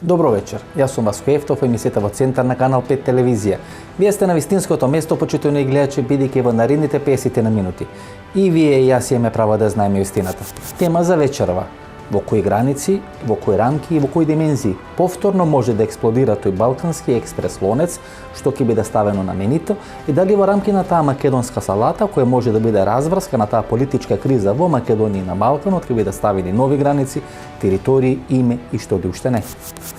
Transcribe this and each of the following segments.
Добро вечер, јас сум Васко Ефтов, емисијата во Центар на Канал 5 телевизија. Вие сте на вистинското место, почитувани гледачи, бидејќи во наредните 50 на минути. И вие и јас имаме право да знаеме вистината. Тема за вечерва. Во кои граници, во кои рамки и во кои димензии повторно може да експлодира тој балкански експрес лонец, што ќе биде ставено на менито, и дали во рамки на таа македонска салата, која може да биде разврска на таа политичка криза во Македонија и на Балканот, ќе биде ставени нови граници, територии, име и што ли уште не.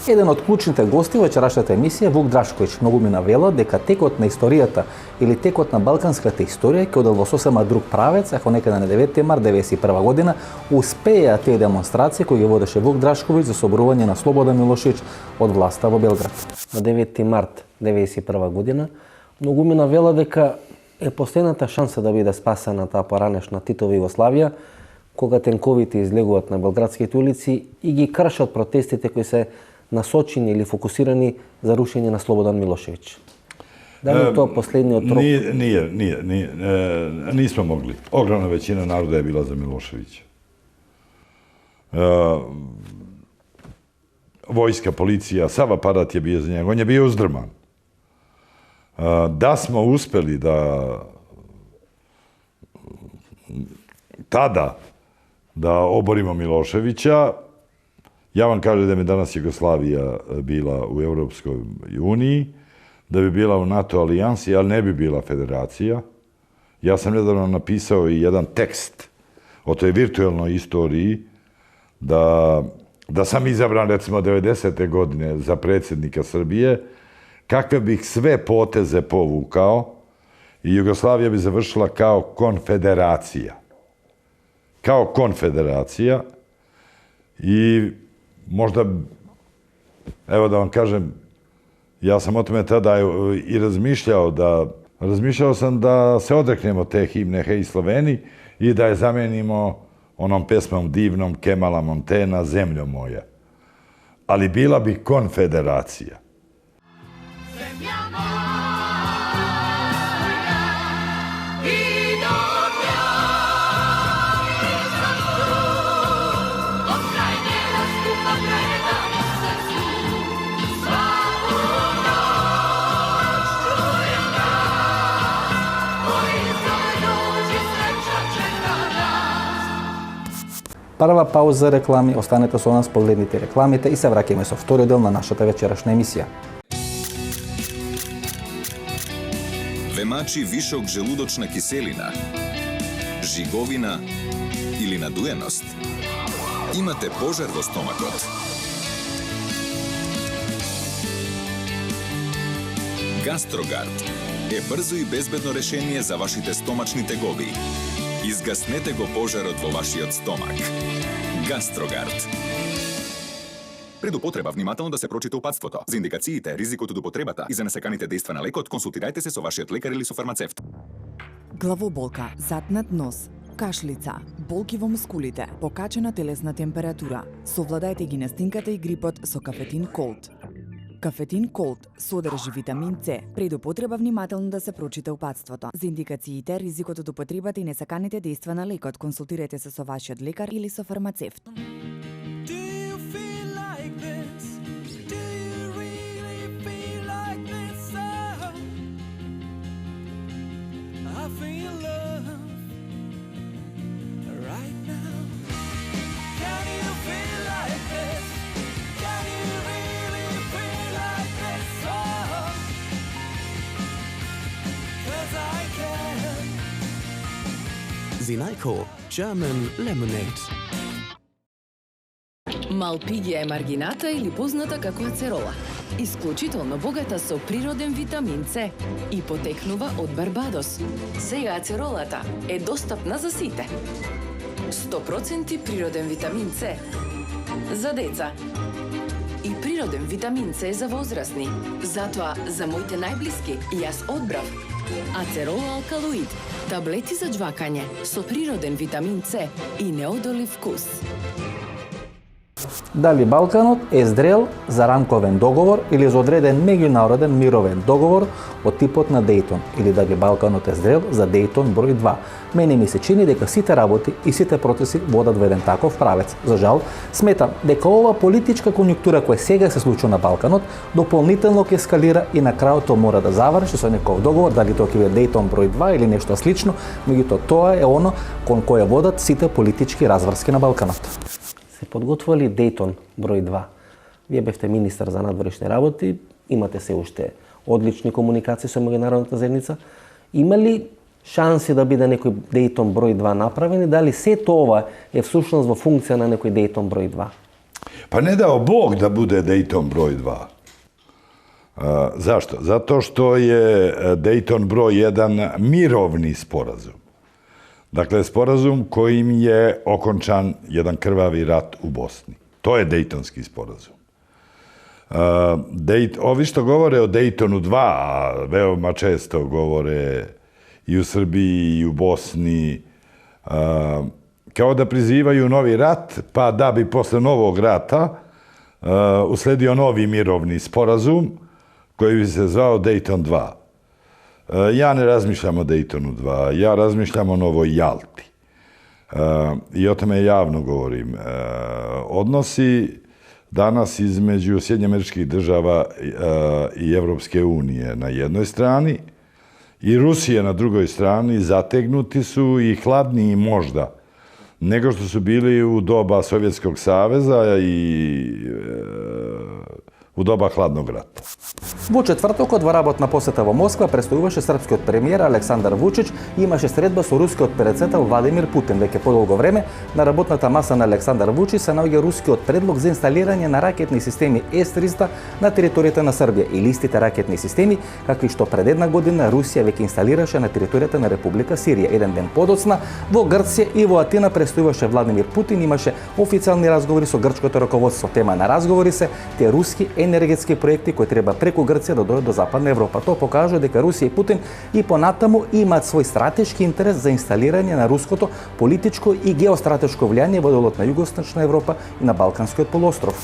Еден од клучните гости во вечерашната емисија, Вук Драшковиќ, многу ми навела дека текот на историјата или текот на балканската историја ќе одел во сосема друг правец, ако некаде на 9 март 1991 година успеа тие демонстрации кои ги водеше Вук Драшковиќ за соборување на Слободан Милошевиќ од власта во Белград. На 9 март 1991 година многу ми навела дека е последната шанса да биде спасена таа поранешна Титова Југославија, кога тенковите излегуваат на белградските улици и ги кршат протестите кои се насочени или фокусирани за рушење на Слободан Милошевиќ. Дали тоа последниот рок? Нисмо могли. Огромна веćina народа е била за Милошевиќа. Војска, полиција, сав апарат je bio za njega. On je bio uzdrman. Da smo uspeli da tada da oborimo Miloševića, ja vam kažem da bi danas Jugoslavija bila u Europskoj uniji, da bi bila u NATO alijansi, ali ne bi bila federacija. Ja sam nedavno napisao i jedan tekst o toj virtualnoj istoriji, da sam izabran recimo 90. godine za predsjednika Srbije, kakve bih sve poteze povukao i Jugoslavija bi završila kao konfederacija. Kao konfederacija i možda, evo da vam kažem, ja sam o tome tada i razmišljao sam da se odreknemo te himne Hej Sloveni i da je zamenimo onom pesmom divnom Kemala Montena, Zemljo moja. Ali bila bi konfederacija. Прва пауза реклами, останете со нас, погледнете рекламите и се враќаме со вториот дел на нашата вечерашна емисија. Ве вишок желудочна киселина, жиговина или надуеност? Имате пожар во стомакот? Гастрогард е брзо и безбедно решение за вашите стомачни тегови. Изгаснете го пожарот во вашиот стомак. Гастрогард. Пред употреба внимателно да се прочита упатството. За индикациите, ризикот од употребата и за несаканите дејства на лекот, консултирајте се со вашиот лекар или со фармацевт. Главоболка, затнат нос, кашлица, болки во мускулите, покачена телесна температура. Совладајте ги настинката и грипот со Кафетин Колд. Кафетин Колд содржи витамин С. Пред употреба внимателно да се прочита упатството. За индикациите, ризикот од употребата и несаканите дејства на лекот, консултирајте се со вашиот лекар или со фармацевт. Zinalco German Lemonade. Малпигија е маргината или позната како ацерола. Исклучително богата со природен витамин С и потекнува од Барбадос. Сега ацеролата е достапна за сите. 100% природен витамин С за деца и природен витамин С за возрастни. Затоа за моите најблиски јас одбрав Ацерола алкалоид, таблети за џвакање со природен витамин С и неодолив вкус. Дали Балканот е зрел за рамковен договор или за одреден меѓународен мировен договор од типот на Дејтон, или дали Балканот е зрел за Дејтон број 2. Мене ми се чини дека сите работи и сите процеси водат во еден таков правец. За жал, сметам дека ова политичка конјунктура која сега се случува на Балканот дополнително ќе ескалира и на крајот тоа мора да заврши со некој договор, дали тоа ќе биде Дејтон број 2 или нешто слично, меѓутоа тоа е оно кон кое водат сите политички разврски на Балканот. Се подготвували Дејтон број 2. Вие бевте министар за надворешни работи, имате се уште одлични комуникации со меѓународната заедница. Има ли шанси да биде некој Дејтон број 2 направен и дали сето ова е всушност во функција на некој Дејтон број 2? Pa ne dao Bog da bude Dayton broj 2. Zašto? Zato što je Dayton broj 1 mirovni sporazum. Dakle, sporazum kojim je okončan jedan krvavi rat u Bosni. To je Dejtonski sporazum. Ovi što govore o Dejtonu 2, a veoma često govore i u Srbiji i u Bosni, kao da prizivaju novi rat, pa da bi posle novog rata usledio novi mirovni sporazum koji bi se zvao Dejton 2. Ja ne razmišljam o Dejtonu 2, ja razmišljam o Novoj Jalti. I o tome javno govorim. Odnosi danas između Sjedinjenih Američkih Država i Evropske unije na jednoj strani i Rusije na drugoj strani zategnuti su i hladniji možda nego što su bili u doba Sovjetskog saveza i u doba hladnog rata. Во четвртокот во работна посета во Москва престојуваше српскиот премиер Александар Вучич и имаше средба со рускиот председател Владимир Путин. Веќе подолго време на работната маса на Александар Вучич се наоѓа рускиот предлог за инсталирање на ракетни системи С-300 на територијата на Србија или истите ракетни системи какви што пред една година Русија веќе инсталираше на територијата на Република Сирија. Еден ден подоцна во Грција и во Атина престојуваше Владимир Путин, имаше официјални разговори со грчкото раководство. Тема на разговори се те руски енергетски проекти кои треба преку Грција да дојдат до Западна Европа. Тоа покажува дека Русија и Путин и понатаму имаат свој стратешки интерес за инсталирање на руското политичко и геостратешко влијание во делот на Југоисточна Европа и на Балканскиот полуостров.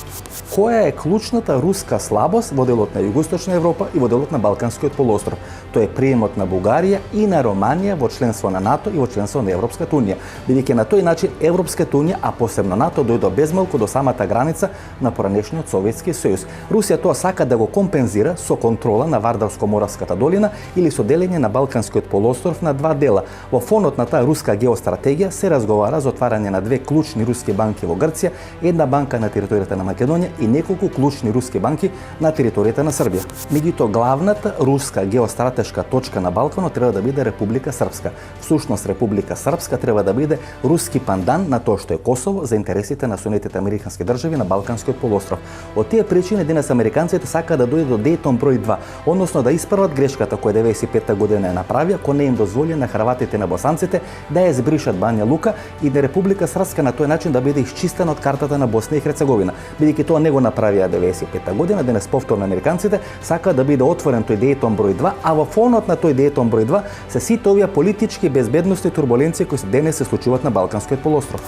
Која е клучната руска слабост во делот на Југоисточна Европа и во делот на Балканскиот полуостров? Тоа е приемот на Бугарија и на Романија во членство на НАТО и во членство на Европската унија. Бидејќи на тој начин Европската унија, а посебно НАТО, дојде безмалку до самата граница на поранешниот Советски сојуз. Русија тоа сака да го компензира со контрола на Вардарско-Моравската долина или со делење на Балканскиот полуостров на два дела. Во фонот на таа руска геостратегија се разговара за отварање на две клучни руски банки во Грција, една банка на територијата на Македонија и неколку клучни руски банки на територијата на Србија. Меѓутоа, главната руска геостратешка точка на Балканот треба да биде Република Српска. Всушност, Република Српска треба да биде руски пандан на тоа што е Косово за интересите на Соединетите американски држави на Балканскиот полуостров. Од тие причини денес американците сакаат да дојде до Дејтон број 2, односно да исправат грешката која 95-та година ја направија, кој не им дозволи на хрватите и на босанците да ја збришат Бања Лука и да Република Српска на тој начин да биде исчистена од картата на Босна и Херцеговина. Бидејќи тоа не го направија 95-та година, денес повторно американците сакаат да биде отворен тој Дејтон број 2, а во фонот на тој Дејтон број 2 се сите овие политички безбедности турбуленции кои денес се случуваат на Балканскиот полуостров.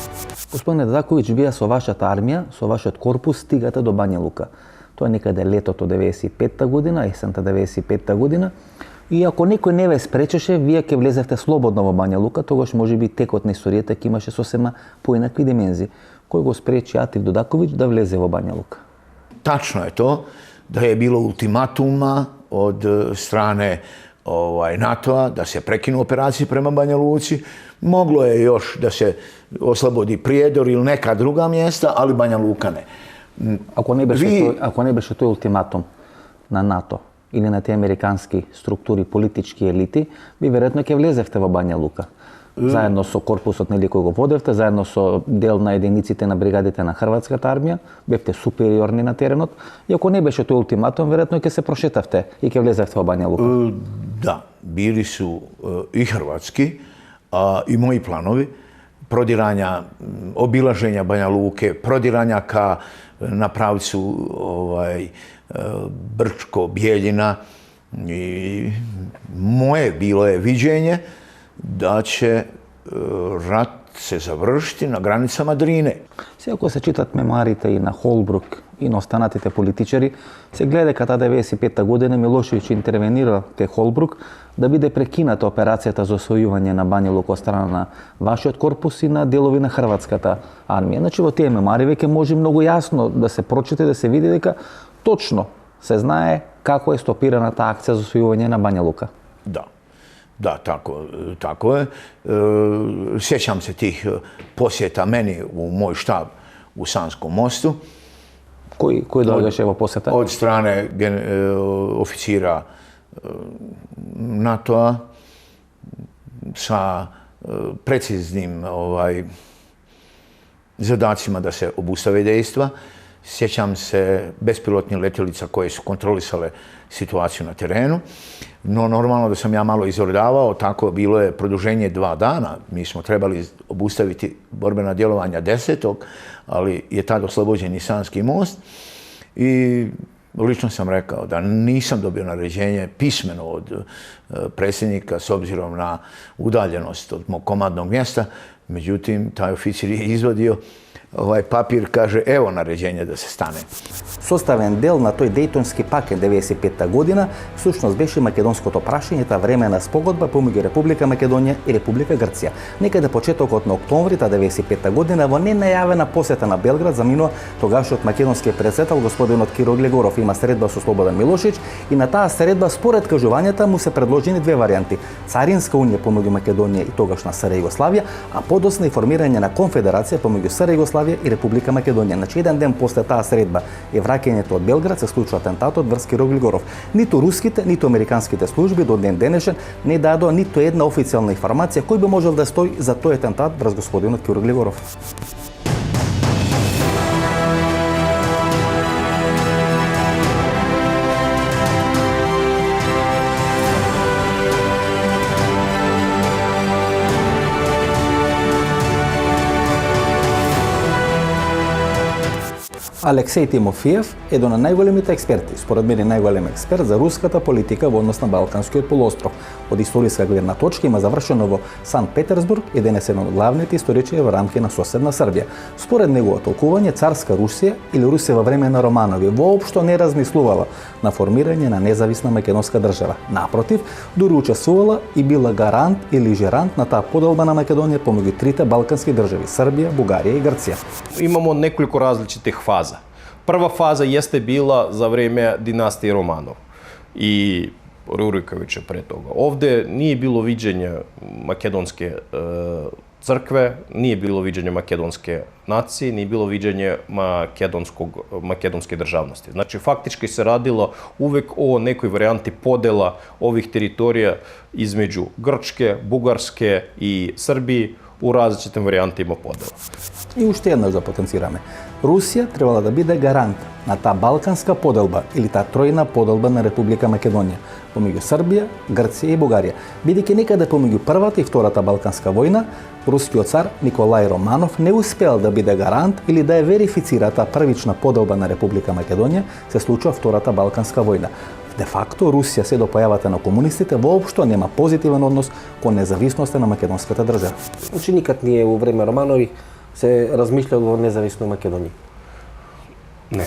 Господине Дадаковиќ, вие со вашата армија, со вашиот корпус стигате до Бања Лука. Тоа е некаде летото 95-та година, есента 95-та година. И ако некој не ве спречеше, вие ќе влезевте слободно во Бања Лука, тогаш можеби текот на историјата ќе имаше сосема поинакви димензии. Кој го спречи Атив Додаковиќ да влезе во Бања Лука? Tačno je to da je bilo ultimatuma od strane NATO-a da se prekinu operacije prema Banja Luci. Moglo je još da se oslobodi Prijedor ili neka druga mjesta, ali Banja Luka ne. Ако не беше тој ултиматум на НАТО или на тие американски структури, политички елити, ви веројатно ќе влезевте во Бања Лука. заедно со корпусот нели кој го водевте, заедно со дел на единиците на бригадите на Хрватската армија, бевте супериорни на теренот, и ако не беше тој ултиматум, веројатно ќе се прошетавте и ќе влезевте во Бanja Luka. Da, bili su i hrvatski, a i moji planovi prodiranja, obilaženja Banja Luke, prodiranja ka na pravcu Brčko, Bijeljina. I moje bilo je viđenje da će rat se završiti на границama Drine. Се ако се читат мемуарите и на Холбрук и на останатите политичари, се гледа дека таа 95-та година Милошевиќ интервенира кај Холбрук да биде прекината операцијата за освојување на Бanja Luka од страна на вашиот корпус и на делови на Хрватската армија. Значи во тие мемуари веќе може многу јасно да се прочита, да се види дека точно се знае kako je stopirana ta akcija za osvojivanje na Banja Luka. Da, tako je. Sjećam se tih posjeta meni u moj štab u Sanskom mostu. Koji događaj evo posjeta? Od strane oficira NATO-a sa preciznim zadacima da se obustave dejstva. Sjećam se bespilotnih letjelica koje su kontrolisale situaciju na terenu, no normalno da sam ja malo izordavao, tako bilo je produženje 2 dana. Mi smo trebali obustaviti borbena djelovanja 10. ali je tad oslobođen i Sanski most i lično sam rekao da nisam dobio naređenje pismeno od predsjednika s obzirom na udaljenost od mog komandnog mjesta, međutim taj oficir je izvadio papir, kaže evo naređenje da se stane. Составен дел на тој Дејтонски пакет 95-та година всушност беше македонското прашање, та времена спогодба помеѓу Република Македонија и Република Грција. Некаде почетокот на октомври та 95-та година во ненајавена посета на Белград заминува тогашниот македонски председател господинот Киро Глегоров. Има средба со Слободан Милошевиќ и на таа средба според кажувањата му се предложени 2 варијанти: Царинска унија помеѓу Македонија и тогашна СР Југославија, а подосна и формирање на конфедерација помеѓу СР Југославија и Република Македонија. Значи еден ден после таа средба и враќањето од Белград се случува атентатот врз Киро Глегоров. Ниту руските, ниту американските служби до ден денешен не дадоа ниту една официјална информација кој би можел да стои за тој атентат врз господинот Киро Глегоров. Алексеј Тимофиев е еден од најголемите експерти, според мене најголем експерт за руската политика во однос на Балканскиот полуостров. Од историска гледна точка има завршено во Санкт Петерсбург и денес е еден од главните историчари во рамки на соседна Србија. Според негово толкување, царска Русија или Русија во време на Романови воопшто не размислувала на формирање на независна македонска држава. Напротив, дури учествувала и била гарант или жерант на таа поделба на Македонија помеѓу трите балкански држави Србија, Бугарија и Грција. Имамо неколку различитих фаза. Прва фаза jeste bila za vreme dinastije Romanov i Rurikovića pre toga. Ovde nije bilo viđenja makedonske crkve, nije bilo viđenja makedonske nacije, nije bilo viđenja makedonske državnosti. Znači, faktički se radilo uvek o nekoj varijanti podela ovih teritorija između Grčke, Bugarske i Srbije u različitim varijantima podela. И уште еднаш да потенцираме. Русија требала да биде гарант на таа балканска поделба или таа тројна поделба на Република Македонија помеѓу Србија, Грција и Бугарија. Бидејќи некаде помеѓу првата и втората балканска војна, рускиот цар Николај Романов не успеал да биде гарант или да ја верифицира таа првична поделба на Република Македонија, се случува втората балканска војна. Де факто, Русија се до појавата на комунистите воопшто нема позитивен однос кон независноста на македонската држава. Значи никад ние во време Романови се размишляло о независна Македонија. Ne.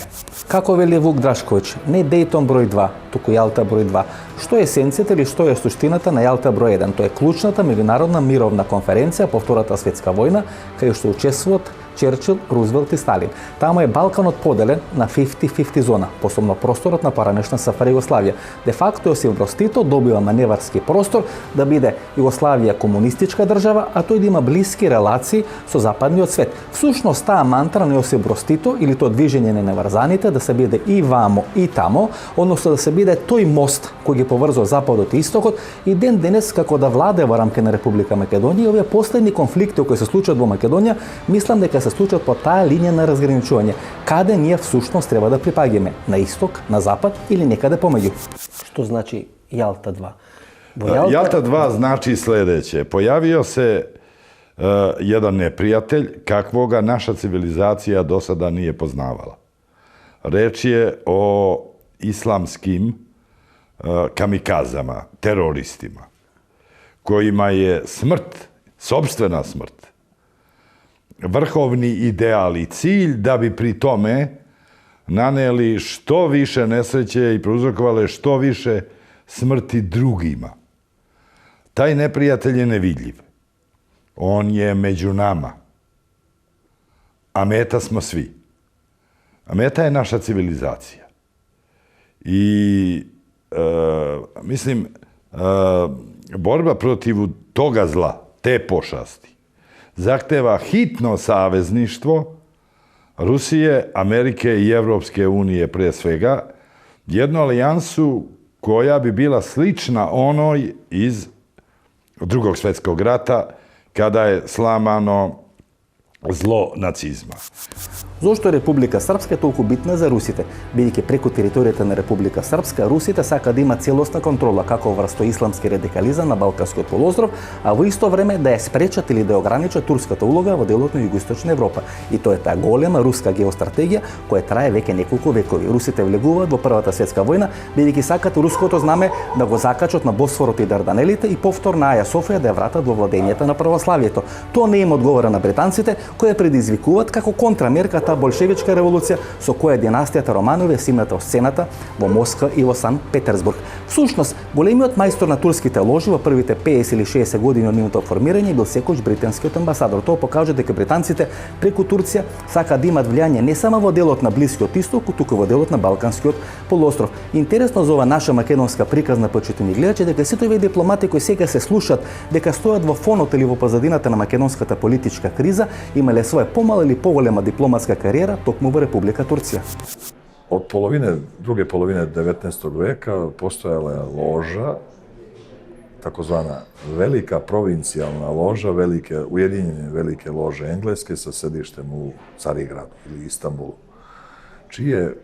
Како вели Вук Драшковиќ, не Дејтон број 2, туку Јалта број 2. Што е есенцијата или што е суштината на Јалта број 1? Тоа е клучната меѓународна мировна конференција по Втората светска војна, кај што учествуваат Черчил, Рузвелт и Сталин. Тамо е Балканот поделен на 50-50 зона, посебно просторот на поранешна СФР Југославија. Де факто Јосиф Брос Тито добива маневарски простор да биде Југославија комунистичка држава, а тој да има блиски релации со западниот свет. Всушност таа мантра на Јосиф Брос Тито или тоа движење на неврзаните да се биде и вамо и тамо, односно да се биде тој мост кој ги поврзува западот и истокот, и ден денес како да владе во рамки на Република Македонија. Овие последни конфликти кои се случат во Македонија, мислам дека се случат по таа линија на разграничување. Каде ние всушност треба да припаѓаме? На исток, на запад или некаде помеѓу? Што значи Јалта 2? Jalta 2 znači sljedeće. Pojavio se jedan neprijatelj kakvoga naša civilizacija do sada nije poznavala. Reč je o islamskim kamikazama, teroristima, kojima je smrt, sopstvena smrt, vrhovni ideal i cilj da bi pri tome naneli što više nesreće i prouzrokovale što više smrti drugima. Taj neprijatelj je nevidljiv. On je među nama. A meta smo svi. A meta je naša civilizacija. I mislim, borba protiv toga zla, te pošasti, zahteva hitno savezništvo Rusije, Amerike i Evropske unije pre svega, jednu alijansu koja bi bila slična onoj iz Drugog svjetskog rata, kada je slamano zlo nacizma. Зошто Република Српска е толку битна за русите? Бидејќи преку територијата на Република Српска, русите сака да има целосна контрола како врсто исламски радикализам на Балканскиот полуостров, а во исто време да ја спречат или да ја ограничат турската улога во делот на Југоисточна Европа. И тоа е таа голема руска геостратегија која трае веќе неколку векови. Русите влегуваат во Првата светска војна, бидејќи сакат руското знаме да го закачат на Босфорот и Дарданелите и повторно Аја Софија да ја вратат во владењето на православието. Тоа не им одговара на британците, кои ја предизвикуваат како контрамерка таа болшевичка револуција со која династијата Романови симната сцената во Москва и во Сан Петерсбург. Всушност, големиот мајстор на турските ложи во првите 50 или 60 години од нивното формирање бил секој британскиот амбасадор. Тоа покажа дека британците преку Турција сакаат да имат влијание не само во делот на Блискиот исток, туку во делот на Балканскиот полуостров. Интересно за ова наша македонска приказна, почитувани гледачи, дека сите овие дипломати кои сега се слушат дека стојат во фонот или во позадината на македонската политичка криза, имале своја помала или поголема дипломатска кариера токму во Република Турција. Od druge polovine 19. veka postojala je loža, takozvana velika provincijalna loža, ujedinjene velike lože engleske sa sedištem u Carigradu ili Istanbulu, čiji je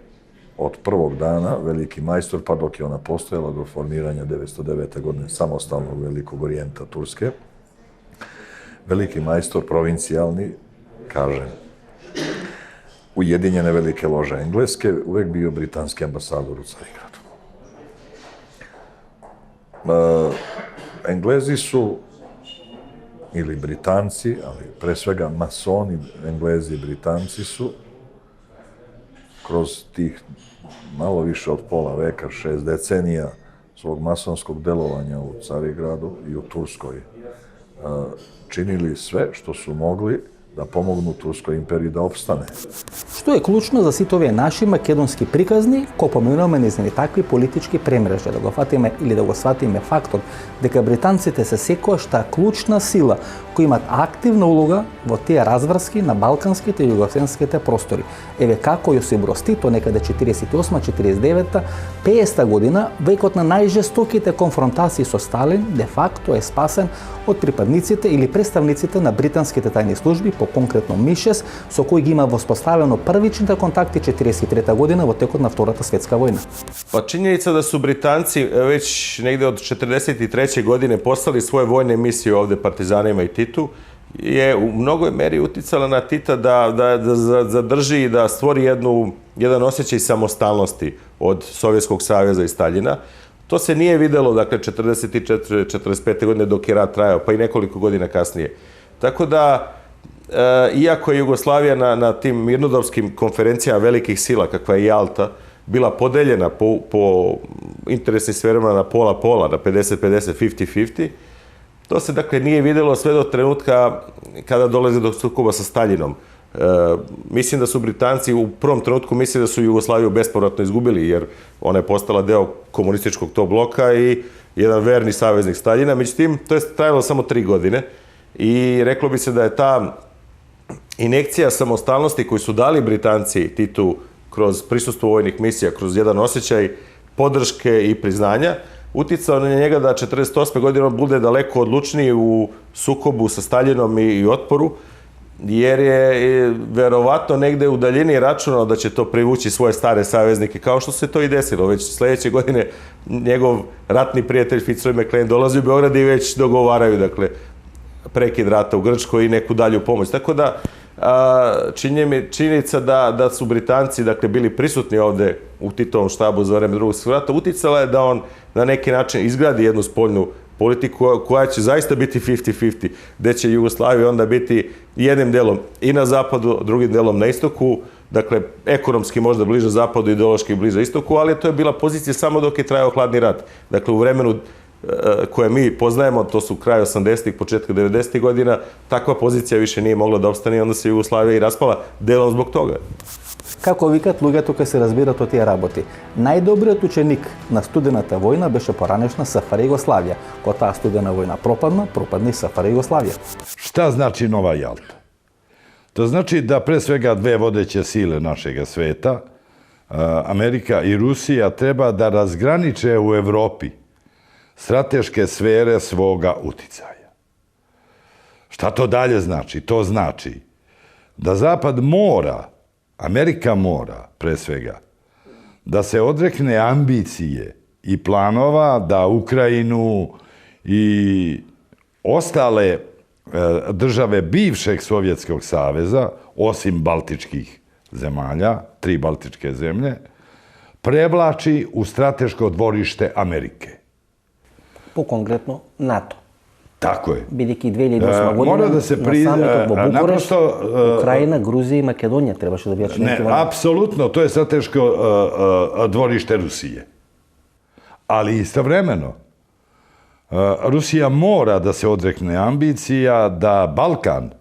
od prvog dana veliki majstor, pa dok je ona postojala do formiranja 1909. godine samostalnog velikog orijenta Turske, veliki majstor provincijalni, kažem, Ujedinjene velike lože engleske, uvek bio britanski ambasador u Carigradu. Englezi su, ili Britanci, ali pre svega masoni, Englezi i Britanci su, kroz tih malo više od pola veka, 6 decenija svog masonskog delovanja u Carigradu i u Turskoj, činili sve što su mogli da помогнат Турској империја да опстане. Што е клучно за сите овие наши македонски приказни, кога поминуваме низ такви политички премрежи, да го фатиме или да го сватиме фактот дека британците се секојаш таа клучна сила кои имат активна улога во тие разврски на балканските и југославските простори. Еве како Јосип Брос Тито некаде 48-49, 50 година, векот на најжестоките конфронтации со Сталин, де факто е спасен од припадниците или представниците на британските тајни служби, по конкретно МИ6, со кои ги има воспоставено првичните контакти 43 година во текот на Втората светска војна. Pa činjenica da su Britanci već negde od 43. godine poslali svoje vojne misije ovde partizanima i Titu je u mnogoj meri uticala na Tita da zadrži i da stvori jedan osjećaj samostalnosti od Sovjetskog saveza i Staljina. To se nije videlo, dakle, 44-45. godine dok je rat trajao, pa i nekoliko godina kasnije. Tako da, iako je Jugoslavija na tim mirnodopskim konferencijama velikih sila, kakva je Jalta, bila podeljena po interesnim sferama na pola-pola, na 50-50, 50-50, to se, dakle, nije videlo sve do trenutka kada dolazi do sukoba sa Staljinom. Mislim da su Britanci u prvom trenutku mislili da su Jugoslaviju bespovratno izgubili, jer ona je postala deo komunističkog tog bloka i jedan verni saveznik Staljina. Međutim, to je trajalo samo 3 godine i reklo bi se da je ta injekcija samostalnosti koju su dali Britanci Titu kroz prisustvo vojnih misija, kroz jedan osjećaj podrške i priznanja, uticao na njega da 1948. godine on bude daleko odlučniji u sukobu sa Staljinom i otporu, jer je verovatno negde u daljini računao da će to privući svoje stare saveznike, kao što se to i desilo. Već sledeće godine njegov ratni prijatelj Fitzroy McLean dolazi u Beograd i već dogovaraju, dakle, prekid rata u Grčkoj i neku dalju pomoć. Tako da, činjenica da su Britanci, dakle, bili prisutni ovde u Titovom štabu za vreme Drugog svjetskog rata, uticala je da on na neki način izgradi jednu spoljnu politiku koja će zaista biti 50-50, gde će Jugoslavija onda biti jednim delom i na zapadu, drugim delom na istoku, dakle, ekonomski možda bliže zapadu, ideološki bliže istoku, ali to je bila pozicija samo dok je trajao hladni rat. Dakle, u vremenu koje mi poznajemo, to su kraj 80-ih, početka 90-ih godina, takva pozicija više nije mogla da opstane i onda se Jugoslavija i raspala delom zbog toga. Како викат луѓето кои се разбират од тие работи, најдобриот ученик на студената војна беше поранешна СФР Југославија. Кога таа студена војна пропадна и СФР Југославија. Šta znači Nova Jalta? To znači da pre svega dve vodeće sile našeg sveta, Amerika i Rusija, treba da razgraniče u Evropi strateške sfere svoga uticaja. Šta to dalje znači? To znači da Zapad mora, Amerika mora, pre svega, da se odrekne ambicije i planova da Ukrajinu i ostale države bivšeg Sovjetskog saveza, osim baltičkih zemalja, 3 baltičke zemlje, prevlači u strateško dvorište Amerike. По-конкретно НАТО. Tako je. Бидејќи 2008 година Mora da se на самитот во Букуреш, naprosto, Украина, Грузија и Македонија требаше да бидат членки. apsolutno, to je strateško dvorište Rusije. Ali istovremeno, Rusija mora da se odrekne ambicija da Balkan,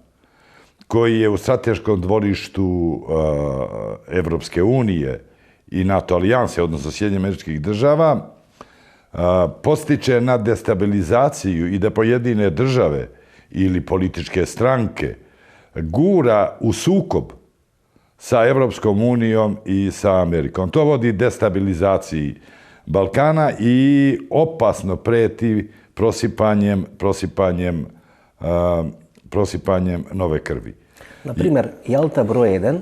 koji je u strateškom dvorištu Evropske unije i NATO alijanse, odnosno Sjedinjenih Američkih Država, postiče na destabilizaciju i da pojedine države ili političke stranke gura u sukob sa Evropskom unijom i sa Amerikom. To vodi destabilizaciji Balkana i opasno preti prosipanjem nove krvi. Например, Јалта број 1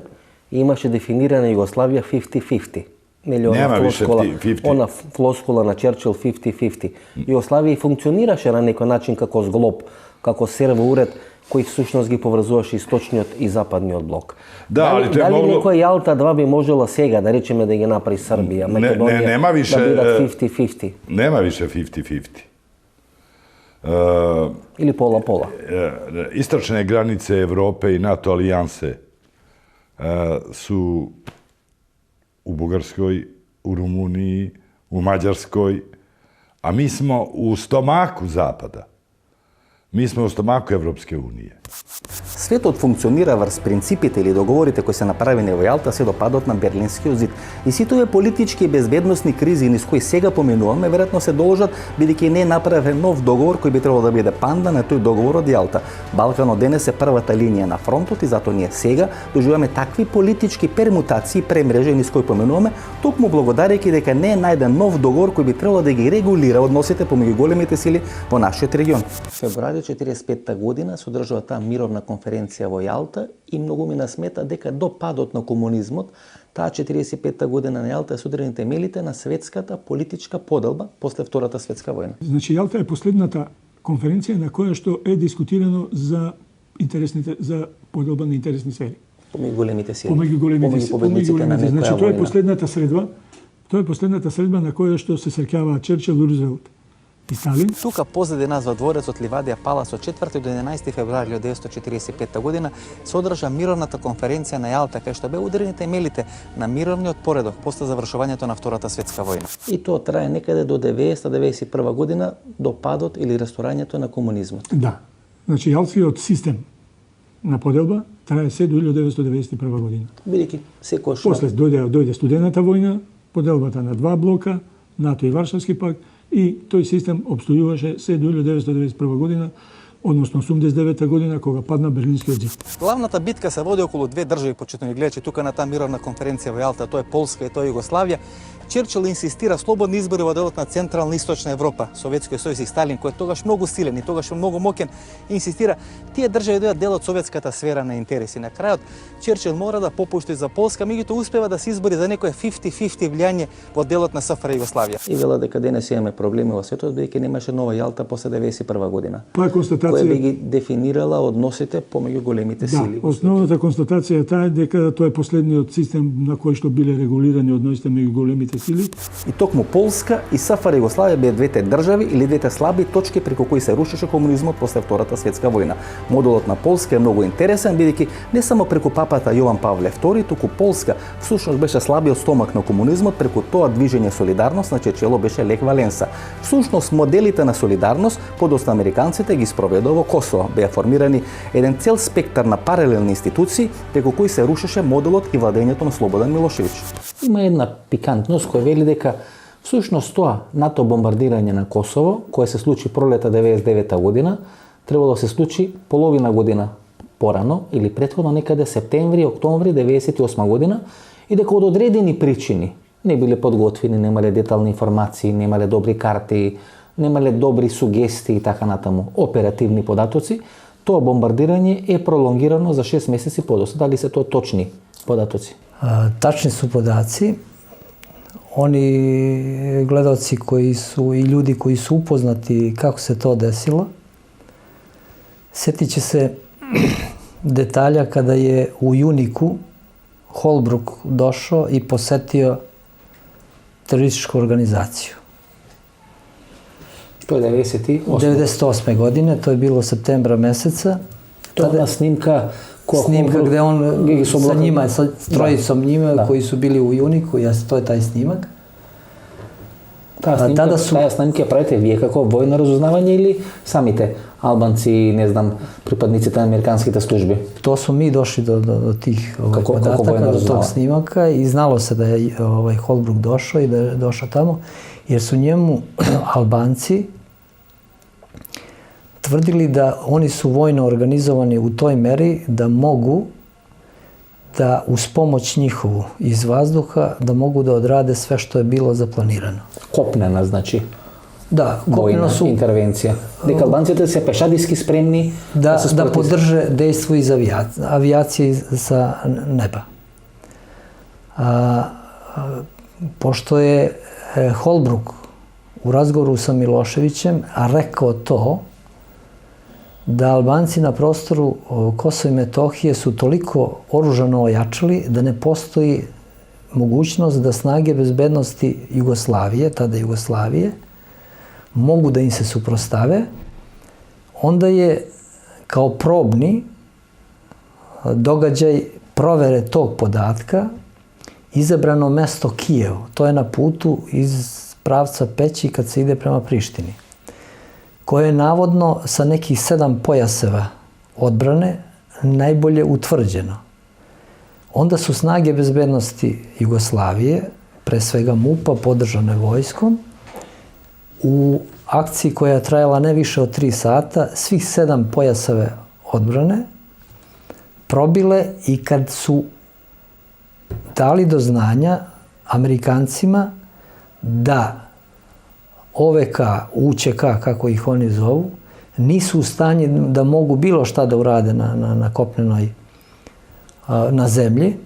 имаше дефинирана Југославија 50-50. Нема више 50. Она флоскула на Черчил 50-50. Југославија функционираше на некој начин како зглоб, како серво уред кој всушност ги поврзуваше источниот и западниот блок. Дали некоја Јалта 2 би можела сега, да речеме, да ги направи Србија, Македонија, да бидат 50-50? Нема више 50-50. Или пола-пола. Istočne granice Evrope i NATO alijanse su u Bugarskoj, u Rumuniji, u Mađarskoj, a mi smo u stomaku Zapada. Mi smo u stomaku Evropske unije. Светот функционира врз принципите или договорите кои се направени во Јалта се до падот на Берлинскиот зид. И сите овие политички и безбедносни кризи низ кои сега поминуваме, веројатно се должат бидејќи не е направен нов договор кој би требало да биде панда на тој договор од Јалта. Балканот денес е првата линија на фронтот и затоа ние сега доживуваме такви политички пермутации, премрежи низ кои поминуваме, токму благодарејќи дека не е најден нов договор кој би требало да ги регулира односите помеѓу големите сили во нашиот регион. Февруари 1945 година се одржува таа мировна конференција во Јалта и многу ми насмета дека до падот на комунизмот, таа 45-та година на Јалта е содрени темелите на светската политичка поделба после Втората светска војна. Значи Јалта е последната конференција на која што е дискутирано за поделба на интересни сфери. Помеѓу големите сили. Помеѓу победниците на некоја војна. Значи тоа е последната средба на која што се среќаваат Черчил, Рузвелт и Сталин. Тука позади нас во дворецот Ливадија Палас од 4 до 11 февруари 1945 година се одржа мировната конференција на Јалта, кај што беа ударени темелите на мировниот поредок после завршувањето на Втората светска војна. И тоа трае некаде до 1991 година, до падот или ресторањето на комунизмот. Да. Значи Јалтскиот систем на поделба traje sve do 1991. godina. Бидејќи секојаш После дојде студената војна, поделбата на два блока, НАТО и Варшавски пакт, и тој систем обстојуваше се до 1991 година, односно 89 година, кога падна Берлинскиот зид. Главната битка се води околу две држави, почитувани гледачи, тука на таа мировна конференција во Јалта, тоа е Полска и тоа е Југославија. Черчил инсистира слободни избори во делот на Централна и Источна Европа. Советскиот сојуз и Сталин, кој е тогаш многу силен и тогаш многу моќен, инсистира тие држави да бидат дел од советската сфера на интереси. На крајот Черчил мора да попушти за Полска, меѓутоа успева да се избори за некое 50-50 влијање во делот на СФР Југославија. И вела дека денес имаме проблеми во светот, бидејќи немаше нова Јалта после 91 година. Тоа е констатација која би ги дефинирала односите помеѓу големите сили. Основната констатација е таа дека тоа е последниот систем на кој што биле регулирани односите меѓу големите сили. И токму Полска и СФР Југославија беа двете држави или двете слаби точки преку кои се рушеше комунизмот после Втората светска војна. Моделот на Полска е многу интересен, бидејќи не само преку папата Јован Павле II, туку Полска всушност беше слабиот стомак на комунизмот, преку тоа движење солидарност на чие чело беше Лех Валенса. Всушност моделите на солидарност подоцна американците ги спроведува во Косово. Беа формирани еден цел спектар на паралелни институции преку кои се рушеше моделот и владењето на Слободан Милошевиќ. Има една пикантност која вели дека всушност тоа НАТО бомбардирање на Косово, кое се случи пролета 99 година, требало да се случи половина година порано или претходно некаде септември, октомври 98 година, и дека од одредени причини не биле подготвени, немале детални информации, немале добри карти, немале добри сугестии и така натаму, оперативни податоци, тоа бомбардирање е пролонгирано за 6 месеци подоцна. Дали се тоа точни податоци? Tačni su podaci. Oni gledalci koji su i ljudi koji su upoznati kako se to desilo, sjetit će se detalja kada je u Juniku Holbrooke došao i posetio terorističku organizaciju. To je 98. godine, to je bilo septembra meseca. To je ona snimka gde on sa njima, sa trojicom njima koji su bili u Juniku, to je taj snimak. Таа снимка правите вие како војно разузнавање или самите албанци, не знам, припадниците на американските служби? To smo mi došli do tih podataka, do tog snimaka i znalo se da je Holbrooke došao i da je došao tamo, jer su njemu Albanci tvrdili da oni su vojno organizovani u toj meri da mogu da uz pomoć njihovu iz vazduha da mogu da odrade sve što je bilo zaplanirano. Kopnena, znači? Da, kopnena su... intervencija. Дека албанците се пешадиски спремни da podrže dejstvo iz avijacije sa neba. Pošto je Holbrooke u razgovoru sa Miloševićem rekao to, da Albanci na prostoru Kosova i Metohije su toliko oružano ojačali da ne postoji mogućnost da snage bezbednosti Jugoslavije, tada Jugoslavije, mogu da im se suprostave, onda je kao probni događaj provere tog podatka izabrano mesto Kijevo. To je na putu iz pravca Peći kad se ide prema Prištini, koje je navodno sa nekih 7 pojaseva odbrane najbolje utvrđeno. Onda su snage bezbednosti Jugoslavije, pre svega MUP-a, podržane vojskom, u akciji koja je trajala ne više od 3 sata, svih 7 pojaseve odbrane probile i kad su dali do znanja Amerikancima da OVK, UČK, kako ih oni zovu, nisu u stanju da mogu bilo šta da urade na kopnenoj, na zemlji,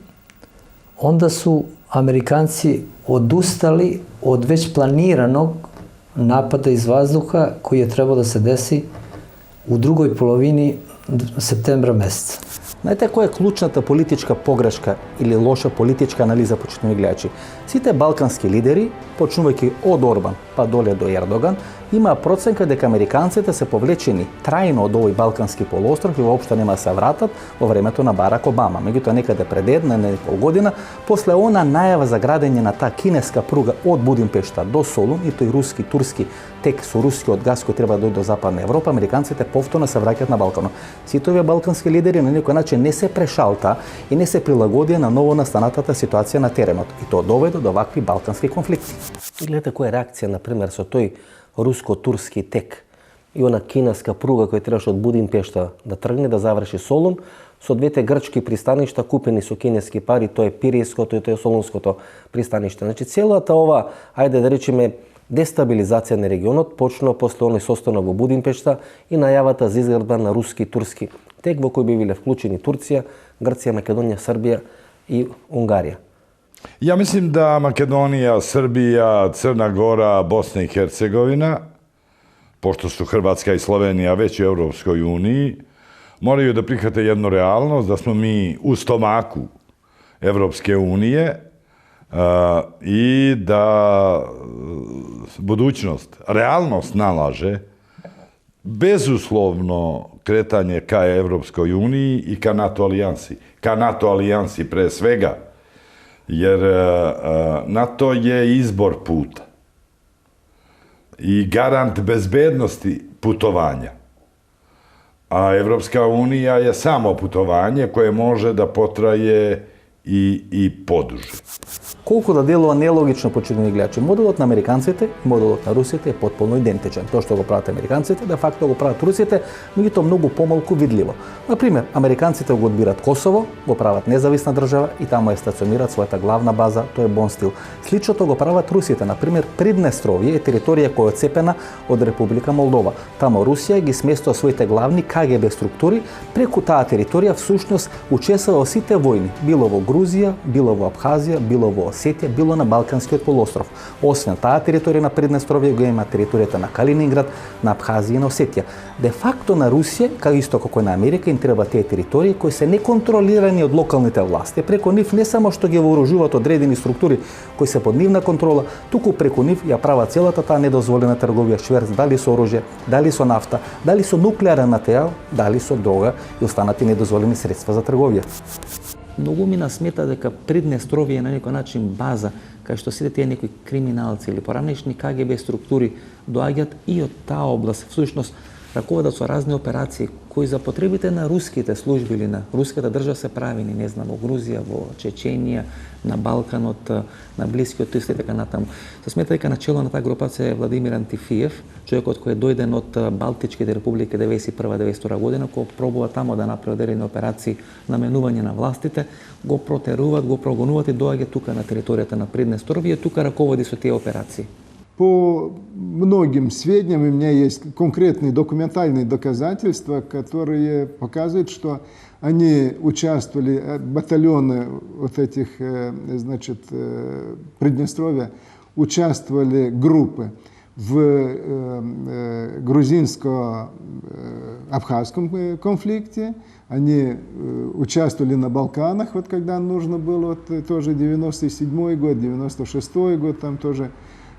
onda su Amerikanci odustali od već planiranog napada iz vazduha koji je trebao da se desi u drugoj polovini септембра месец. Знаете која е клучната политичка погрешка или лоша политичка анализа, почитувани гледачи? Сите балкански лидери почнувајќи од Орбан па доле до Ердоган, има проценка дека американците се повлечени трајно од овој балкански полуостров и воопшто нема да се вратат во времето на Барак Обама. Меѓутоа некаде пред една неколку година, после она најава за градење на таа кинеска пруга од Будимпешта до Солун и тој руски, турски тек со рускиот газ кој треба да дојде до Западна Европа, американците повторно се враќаат на Балканот. Сите овие балкански лидери на некој начин не се прешалта и не се прилагодија на ново настанатата ситуација на теренот и тоа доведе до вакви балкански конфликти. Гледате која е реакција, например, со тој руско-турски тек и она кинеска пруга која требаше од Будимпешта да тргне, да заврши Солун, со двете грчки пристаништа купени со кинески пари, тоа е Пирејското и тоа е Солунското пристаниште. Значи целата ова, ајде да речеме, дестабилизација на регионот почнува после оној состанок во Будимпешта и најавата за изградба на руски-турски тек во кој би биле вклучени Турција, Грција, Македонија, Србија и Унгарија. Ja mislim da Makedonija, Srbija, Crna Gora, Bosna i Hercegovina, pošto su Hrvatska i Slovenija već u Europskoj uniji, moraju da prihvate jednu realnost da smo mi u stomaku Evropske unije i da budućnost, realnost nalaže bezuslovno kretanje ka Evropskoj uniji i ka NATO alijansi. Ka NATO alijansi pre svega, jer NATO je izbor puta i garant bezbednosti putovanja. A Evropska unija je samo putovanje koje može da potraje i poduže. Колку да делува нелогично, почитувани гледачи, моделот на американците и моделот на русите е потполно идентичен. Тоа што го прават американците, де факто го прават русите, меѓутоа многу помалку видливо. Например, американците го одбират Косово, го прават независна држава и таму ја стационираат својата главна база, тоа е Бонстил. Сличното го прават русите, например, Приднестровје е територија која е отцепена од Република Молдова. Таму Русија ги сместува своите главни КГБ структури, преку таа територија всушност учесува во сите војни, било во Грузија, било во Абхазија, било во Осетија, било на Балканскиот полуостров. Освен таа територија на Приднестровје, го има територијата на Калининград, на Абхазија и на Осетија. Де факто на Русија, како исто како на Америка, им треба тие територии кои се неконтролирани од локалните власти. Преку нив не само што ги вооружуваат одредени структури кои се под нивна контрола, туку преку нив ја прават целата таа недозволена трговија шверц, дали со оружје, дали со нафта, дали со нуклеарен материјал, дали со дрога и останати недозволени средства за трговија. Многумина смета дека Приднестровје е на некој начин база кај што сите тие некои криминалци или поранешни КГБ структури доаѓаат и од таа област. Всушност, раководат со разни операции кои за потребите на руските служби или на руската држава се правени, не знам, во Грузија, во Чеченија, на Балканот, на Блискиот Исток и така натаму. Се смета дека начело на таа групација е Владимир Антифиев, човекот кој е дојден од Балтичките републики 1991-1992 година, кој пробува тамо да направи одредени операции на менување на властите, го протеруваат, го прогонуваат и доаѓа тука на територијата на Приднестровје, тука раководи со тие операции. По многим сведениям, у меня есть конкретные документальные доказательства, которые показывают, что они участвовали, батальоны вот этих, значит, Приднестровья, участвовали группы в грузинско-абхазском конфликте, они участвовали на Балканах, вот когда нужно было, вот тоже 97-й год, 96-й год, там тоже,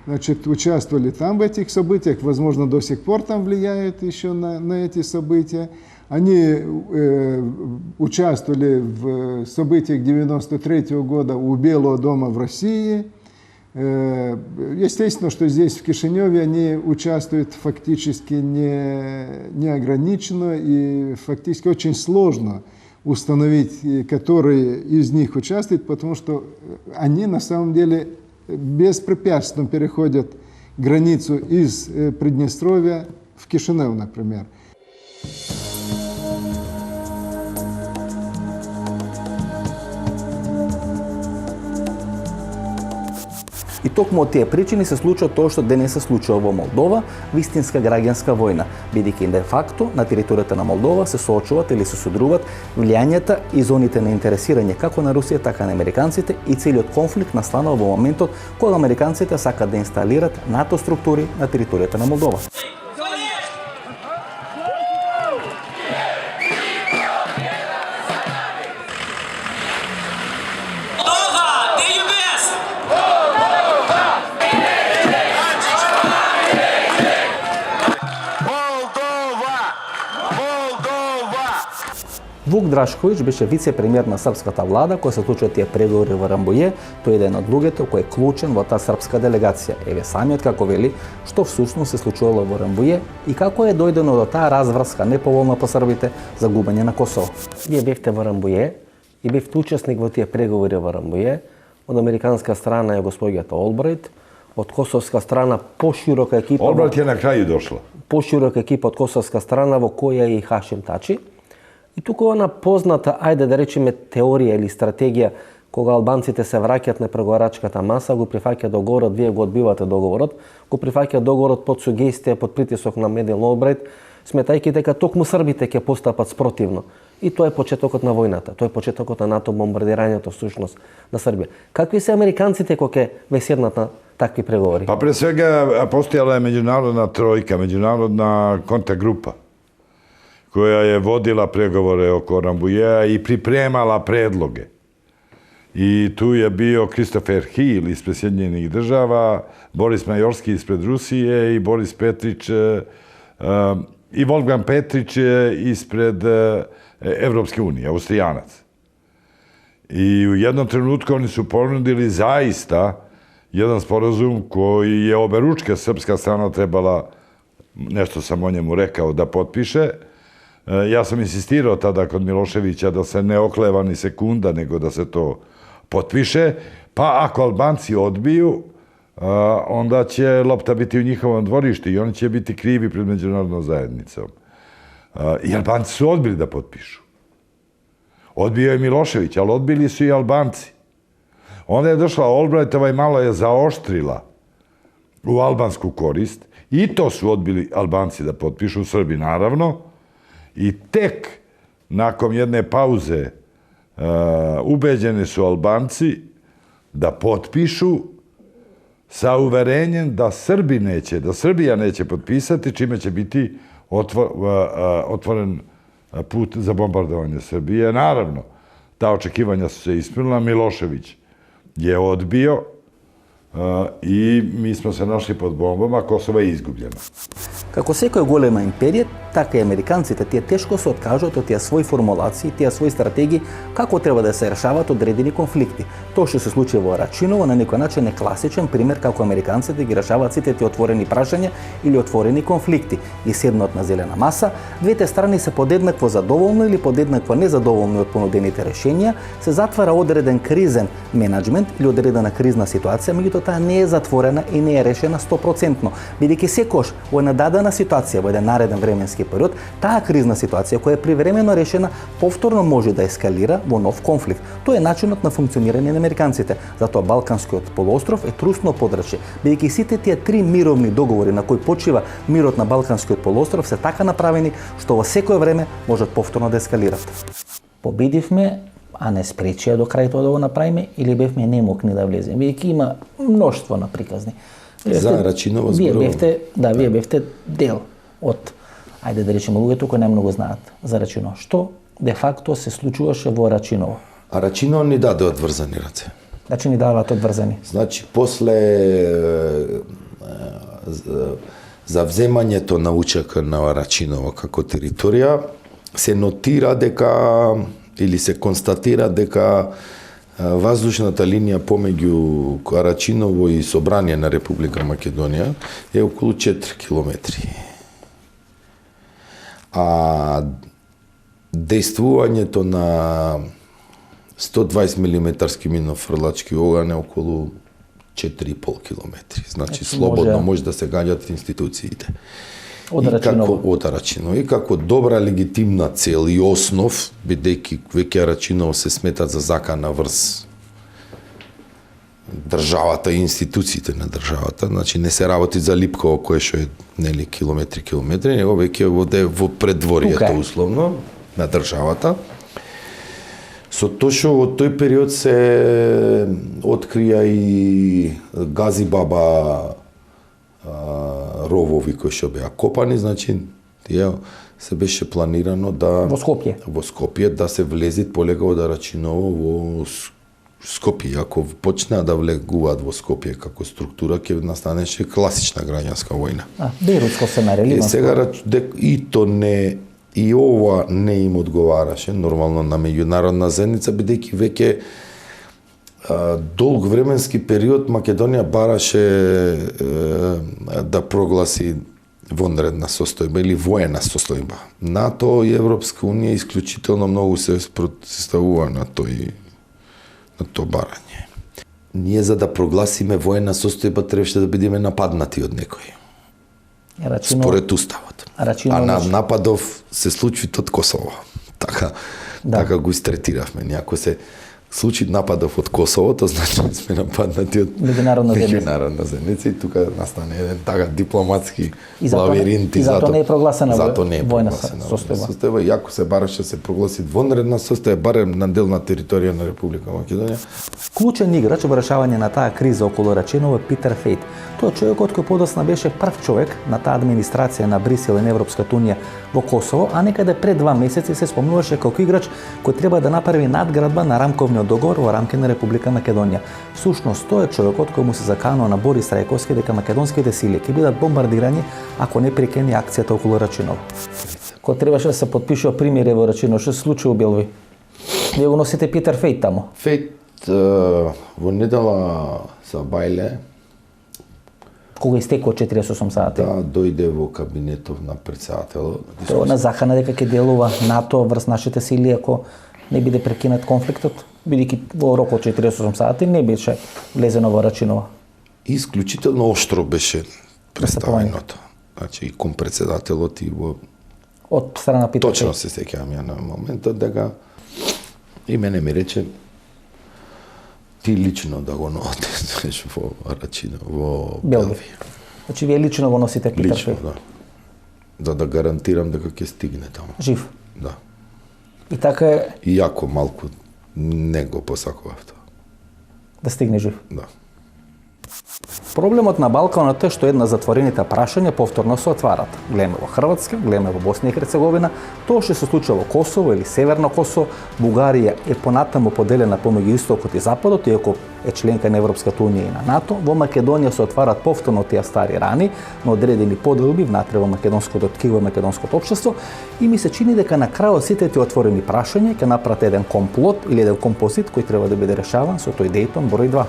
значит, участвовали там в этих событиях, возможно, до сих пор там влияют еще на эти события. Они участвовали в событиях 93-го года у Белого дома в России. Естественно, что здесь, в Кишиневе, они участвуют фактически неограниченно и фактически очень сложно установить, которые из них участвуют, потому что они на самом деле беспрепятственно переходят границу из Приднестровья в Кишинев, например. И токму од тие причини се случува тоа што денес се случува во Молдова, вистинска граѓанска војна, бидејќи де факто на територијата на Молдова се соочуваат или се содруваат влијањата и зоните на интересирање како на Русија, така на американците и целиот конфликт настанал во моментот кога американците сакаат да инсталират НАТО структури на територијата на Молдова. Вук Драшковиќ беше вице-премиер на српската влада кој се случува тие преговори во Рамбује. Тој е еден од луѓето кој е клучен во таа српска делегација. Еве самиот како вели што всушност се случувало во Рамбује и како е дојдено до таа разврска неповолна по србите за губење на Косово. Вие бевте во Рамбује и бевте учесник во тие преговори во Рамбује. Од американска страна е господјата Олбрайт, од косовска страна поширока екипа. Олбрайт е на крају дошла. Поширока екипа од косовска страна во која е и Хашим Тачи. И тука она позната, ајде да речеме, теорија или стратегија, кога албанците се враќаат на преговарачката маса, го прифаќаат договорот, вие го одбивате договорот, го прифаќаат договорот под сугестија, под притисок на Медел Олбрайт, сметајќи дека токму србите ќе постапат спротивно. И тоа е почетокот на војната, тоа е почетокот на НАТО бомбардирањето всушност на Србија. Какви се американците кои ќе ве седнат на такви преговори? Pa pre svega postojala je međunarodna trojka, međunarodna kontaktgrupa koja je vodila pregovore oko Rambujea i pripremala predloge. I tu je bio Christopher Hill ispred Sjedinjenih država, Boris Majorski ispred Rusije i Boris Petrić i Wolfgang Petrić ispred Evropske unije, Austrijanac. I u jednom trenutku oni su ponudili zaista jedan sporazum koji je oberučke srpska strana trebala, nešto sam o njemu rekao, da potpiše. Ja sam insistirao tada kod Miloševića da se ne okleva ni sekunda, nego da se to potpiše. Pa ako Albanci odbiju, onda će lopta biti u njihovom dvorištu i oni će biti krivi pred međunarodnom zajednicom. I Albanci su odbili da potpišu. Odbio je Milošević, ali odbili su i Albanci. Onda je došla Albrightova i malo je zaoštrila u albansku korist. I to su odbili Albanci da potpišu, Srbi naravno. I tek nakon jedne pauze ubeđeni su Albanci da potpišu sa uverenjem da Srbi neće, da Srbija neće potpisati, čime će biti otvoren put za bombardovanje Srbije. Naravno, ta očekivanja su se ispunila. Milošević je odbio i mi smo se našli pod bombama, Kosovo je izgubljeno. Како секоја голема империја, така и американците тие тешко се откажуваат од тие своји формулации, тие своји стратегии како треба да се решаваат одредени конфликти. Тоа што се случи во Рачиново на некој начин е класичен пример како американците ги решаваат сите тие отворени прашања или отворени конфликти. Ги седнат на зелена маса, двете страни се подеднакво задоволни или подеднакво незадоволни од понудените решенија, се затвара одреден кризен менеджмент или одредена кризна ситуација, меѓутоа таа не е затворена и не е решена 100%, бидејќи секош во една дадена ситуација во еден нареден временски период, таа кризна ситуација која е привремено решена повторно може да ескалира во нов конфликт. Тоа е начинот на функционирање на американците. Затоа Балканскиот полуостров е трусно подрачје, бидејќи сите тие три мировни договори на кои почива мирот на Балканскиот полуостров се така направени што во секое време можат повторно да ескалират. Победивме, а не спречија до крај тоа да го направиме, или бевме немокни да влеземе, бидејќи има мноштво на приказни. За Рачиново зборувам. Вие бевте дел од, ајде да речеме, луѓето кои најмногу знаат за Рачиново. Што де факто се случуваше во Рачиново? А Рачиново ни даде одврзани раце. Значи ни даваат одврзани? Значи, после завземањето на УЧК на Рачиново како територија, се нотира дека, или се констатира дека воздушната линија помеѓу Рачиново и Собрание на Република Македонија е околу 4 километри. А дејствувањето на 120 милиметарски минофрлачки оган е околу 4,5 километри. Значи, слободно може да се гаѓат институциите. Од Рачиново. Од Рачиново. И како добра легитимна цел и основ, бидејќи веќе Рачиново се сметат за закана врз државата и институциите на државата, значи не се работи за Липково кое што е нели километри, него веќе во предворието условно на државата. Со тоа што во тој период се открија и Газибаба ровови кои што беа копани, значи тие се беше планирано да во Скопје да се влези полека од Рачиново во Скопје. Ако почнаа да влегуваат во Скопје како структура, ќе настанеше класична граѓанска војна. Бејрутско сценарио. Сега и то не И ова не им одговараше нормално на меѓународна заедница, бидејќи веќе долг временски период Македонија бараше да прогласи вонредна состојба или воена состојба. НАТО и Европска унија исклучително многу се противставува на то барање. Ние за да прогласиме воена состојба требаше да бидеме нападнати од некој. Според уставот. А нападов се случи од Косово. Така го истретиравме. Ако се случи нападов од Косово, то значи сме нападнати од меѓународна заедница и тука настане еден така дипломатски лавиринт. И зато не е прогласена војна состојба. И ако се бараше да се прогласи вонредна состојба, барем на дел на територија на Република Македонија. Клучен играч во решавање на таа криза околу Рачинова е Питер Фейт. Тој човекот кој подосна беше прв човек на таа администрација на Брисел и на Европската унија во Косово, а некаде пред 2 месеци се спомнуваше како играч кој треба да направи надградба на рамковниот договор во рамки на Република Македонија. Всушност, тој е човекот кој му се заканува на Борис Рајковски дека македонските сили ќе бидат бомбардирани ако не прекине акцијата околу Рачинова. Кој требаше да се подпишува примире во Рачиново, што се случи у Белви? Вие го носите Питер Фейт таму. Фейт во недела за бајле. Кога истекува 48 сати? Да, дојде во кабинетов на председателот. Тоа на захана дека ќе делува НАТО врз нашите сили ако не биде прекинат конфликтот, бидејќи во рок од 48 сати не беше влезено во Рачинова. Исклучително оштро беше представеното. Значи и кон председателот и во од страна Питер. Точно се сеќавам ја на моментот дека и мене ми рече ти лично да го носиш во Рачина, во Белви. Значи вие лично го носите Питер Фейт? Лично, да. За да гарантирам дека ќе стигне таму. Жив? Да. И така е... Иако малку не го посакував тоа. Да стигне жив? Да. Проблемот на Балканот е што една затворените прашања повторно се отварат. Гледаме во Хрватска, гледаме во Босна и Херцеговина, тоа што се случува во Косово или Северно Косово, Бугарија е понатаму поделена помеѓу истокот и западот, иако е членка на Европската унија и на НАТО. Во Македонија се отварат повторно тие стари рани на одредени поделби внатре во македонското ткиво, македонското општество, и ми се чини дека на крајот сите тие отворени прашања ќе направат еден комплот или еден композит кој треба да биде решаван со тој Дејтон број 2.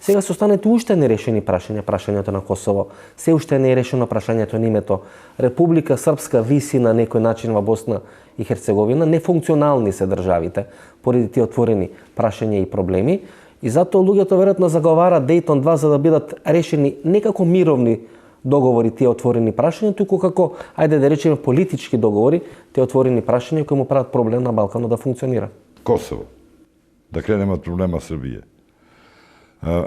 Сега се останете уште нерешени прашањето на Косово. Се уште не е решено прашањето на името. Република Српска виси на некој начин во Босна и Херцеговина. Нефункционални се државите поради тие отворени прашања и проблеми. И затоа луѓето веројатно заговарат Дејтон 2 за да бидат решени не како мировни договори тие отворени прашања, туку како, ајде да речеме, политички договори, тие отворени прашања кои му прават проблем на Балканот да функционира. Косово. Да кrenemo од проблема Србије.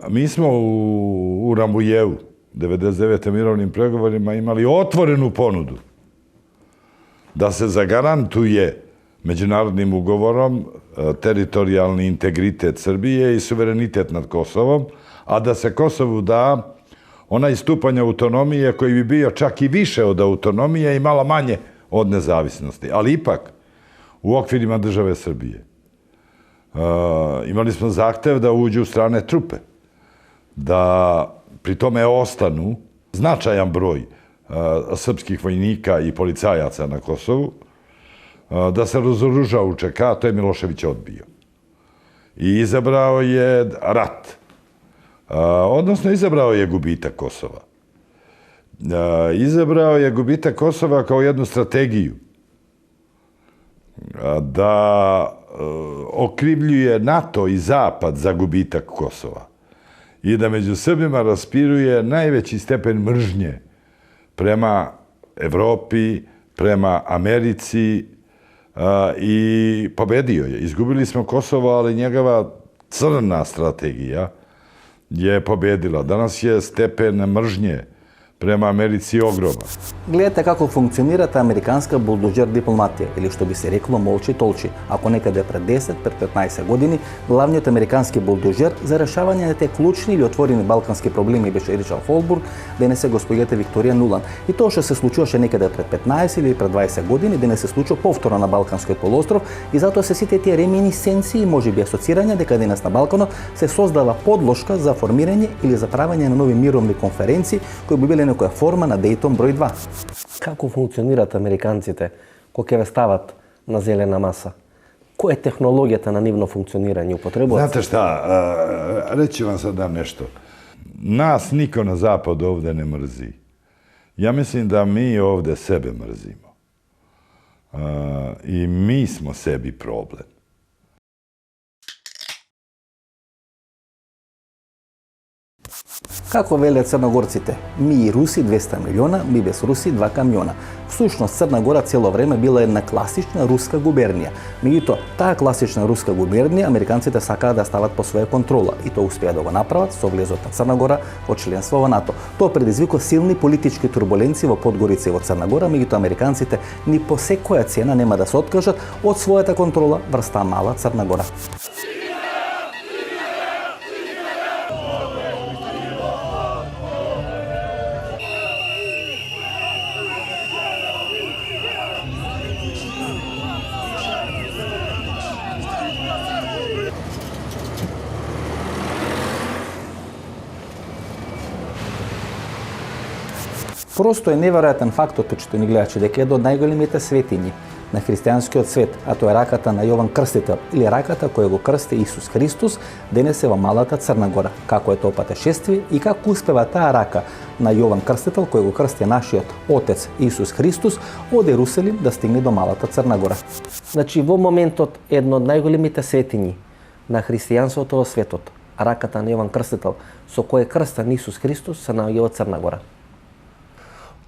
Mi smo u Rambujevu 99. mirovnim pregovorima imali otvorenu ponudu da se zagarantuje međunarodnim ugovorom teritorijalni integritet Srbije i suverenitet nad Kosovom, a da se Kosovu da onaj stupanj autonomije koji bi bio čak i više od autonomije i malo manje od nezavisnosti. Ali ipak u okvirima države Srbije. Imali smo zahtev da uđu strane trupe, da pri tome ostanu značajan broj srpskih vojnika i policajaca na Kosovu, da se razoruža UČK, to je Milošević odbio. I izabrao je rat, odnosno izabrao je gubitak Kosova. Izabrao je gubitak Kosova kao jednu strategiju da okrivljuje NATO i Zapad za gubitak Kosova i da među Srbima raspiruje najveći stepen mržnje prema Evropi, prema Americi i pobedio je. Izgubili smo Kosovo, ali njegova crna strategija je pobedila. Danas je stepen mržnje prema Америци огромен. Гледате како функционирата американска булдозер дипломатија, или што би се рекло молчи толчи. Ако некаде пред 10, пред 15 години, главниот американски булдозер за решавање на тие клучни или отворени балкански проблеми беше Ричард Фолбург, денес е господјата Викторија Нулан. И тоа што се случуваше некаде пред 15 или пред 20 години, денес се случува повторно на Балканскиот полуостров, и затоа се сите тие реминисценции, можеби асоцирања дека денес на Балканот се создава подлошка за формирање или за правење на нови мировни конференции кои би биле некоја форма на Дејтон број 2. Како функционираат американците кога ќе ве стават на зелена маса? Која е технологијата на нивно функционирање употребуваат? Znate šta, reći vam sad nešto. Nas niko na zapadu ovde ne mrzi. Ja mislim da mi ovde sebe mrzimo. I mi smo sebi problem. Како велат црногорците, ми и Руси 200 милиона, ми без Руси 2 камиона. Всушност Црна Гора цело време била една класична руска губернија. Меѓутоа, таа класична руска губернија американците сакаат да стават под своја контрола и тоа успеа да го направат со влезот на Црна Гора во членство во НАТО. Тоа предизвика силни политички турбуленции во Подгорица и во Црна Гора, меѓутоа американците ни по секоја цена нема да се откажат од својата контрола врз таа мала Црна Гора. Просто е неверојатен фактот, почитувани гледачи, дека едно од најголемите светињи на христијанскиот свет, а тоа е раката на Јован Крстител или раката која го крсти Исус Христос, денес е во малата Црна Гора. Како е тоа патешествие и како успева таа рака на Јован Крстител кој го крсти нашиот Отец Исус Христос од Ерусалим да стигне до малата Црна Гора. Значи, во моментот едно од најголемите светињи на христијанството во светот, раката на Јован Крстител, со кој е крстен Исус Христос, се наоѓа во Црна Гора.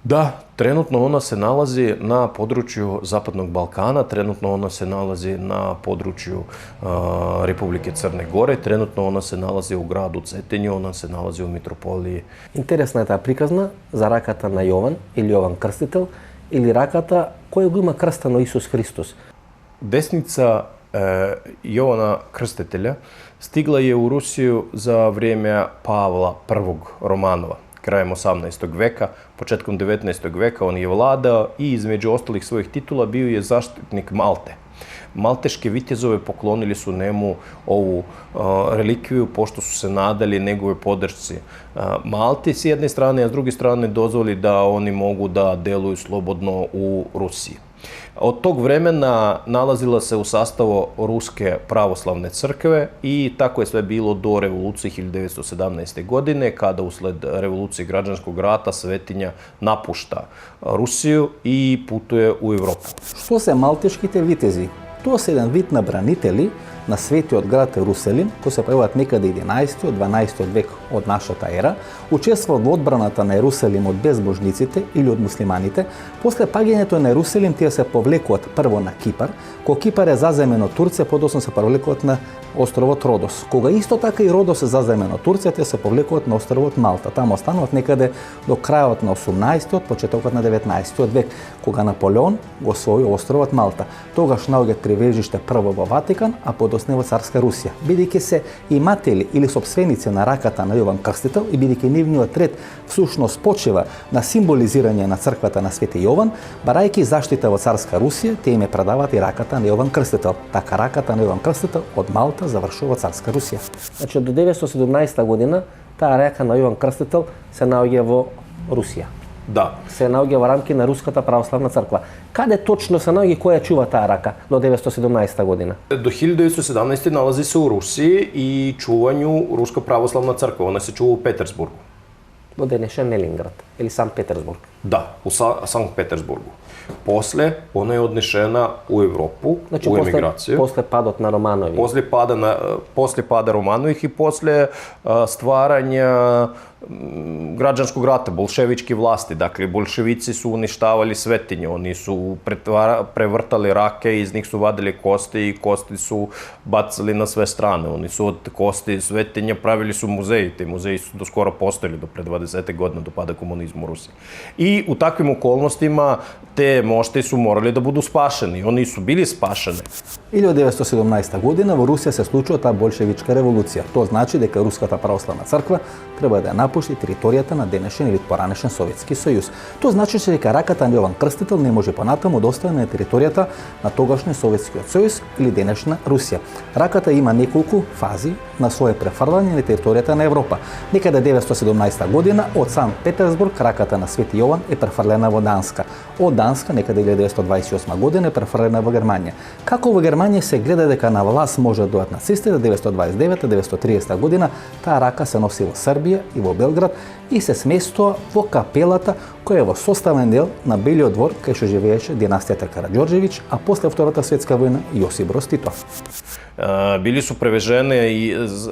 Да, тренутно она се налази на подручју Западnog Балкана, тренутно она се налази на подручју Републике Црне Горе, тренутно она се налази у граду Цетињу, она се налази у митрополии. Интересна е таа приказна за раката на Јован или Јован Крстител или раката која го има крстено Исус Христос. Десница Јована Крстителја стигла е у Русију за време Павла I Романова. Крајем 18. века, почетком 19. века он е владао и измеѓу осталих својих титула био е заштитник Малте. Малтешки витезови поклонили су нему ову реликвiju пошто су се надали негови подршци Малти с jedne strane, a s druge strane dozvoli da oni mogu da deluju slobodno u Rusiji. Od tog vremena nalazila se u sastavu Ruske pravoslavne crkve i tako je sve bilo do revolucije 1917. godine, kada usled revolucije građanskog rata Svetinja napušta Rusiju i putuje u Evropu. Што се малтешките витези? Тоа се еден вид на бранители на светиот град Ерусалим, кои се појавуваат некаде 11-12 век од нашата ера, учествуваат во одбраната на Ерусалим од безбожниците или од муслиманите. После паѓањето на Ерусалим тие се повлекуваат прво на Кипар, кога Кипар е заземен од Турција, подоцна се повлекуваат на островот Родос. Кога исто така и Родос е заземен од Турција, тие се повлекуваат на островот Малта. Таму остануваат некаде до крајот на 18-тиот, почетокот на 19-тиот век, кога Наполеон го освои островот Малта. Тогаш наоѓаат прибежиште прво во Ватикан, а подосне во Царска Русија. Бидејќи се иматели или собственици на раката на Јован Крстител и бидејќи нивниот ред всушност почива на символизирање на црквата на Свети Јован, барајќи заштита во Царска Русија, те им предаваат и раката на Јован Крстител. Така раката на Јован Крстител од Малта завршува во Царска Русија. Значи до 917 година таа рака на Јован Крстител се наоѓа во Русија. Да. Се наоѓа во рамки на Руската православна црква. Каде точно се наоѓа и која чува таа рака до 917 година? До 1917 налази се у Русiji и чувању Руска православна црква. Она се чува у Петерсбургу. Во денешен Ленинград или Санкт Петерсбург. Да, у Санкт Петерсбургу. После она е однешена у Европу, значи, у емиграција. После падот на Романови. После пада Романових и после стварања граđanskog rata, bolševički vlasti. Dakle, bolševici su uništavali svetinje, oni su prevrtali rake, iz njih su vadili kosti i kosti su bacali na sve strane. Oni su od kosti svetinja pravili su muzeji. Te muzeji su do skoro postojali, do pre 20 godina, do pada komunizmu u Rusiji. I u takvim okolnostima te mošte su morali da budu spašeni. Oni su bili spašeni. 1917 година во Русија се случува таа болшевичка револуција. Тоа значи дека Руската православна црква треба да ја напушти територијата на денешен или поранешен Советски сојуз. Тоа значи дека раката на Јован Крстител не може понатаму да остане на територијата на тогашниот Советскиот сојуз или денешна Русија. Раката има неколку фази на свое префрлање на територијата на Европа. Некаде 1917 година од Санкт Петерсбург раката на Свети Јован е префрлена во Данска. Од Данска некаде 1928 година е префрлена во Германија. Како во Германија се гледа дека на власт може да дојдат нацистите, 1929-1930 година таа рака се носи во Србија и во Белград и се сместува во капелата која е во составен дел на Белиот двор кај што живееше династијата Караѓорđević, а после Втората светска војна Јосип Броз Тито. Били su prevežene iz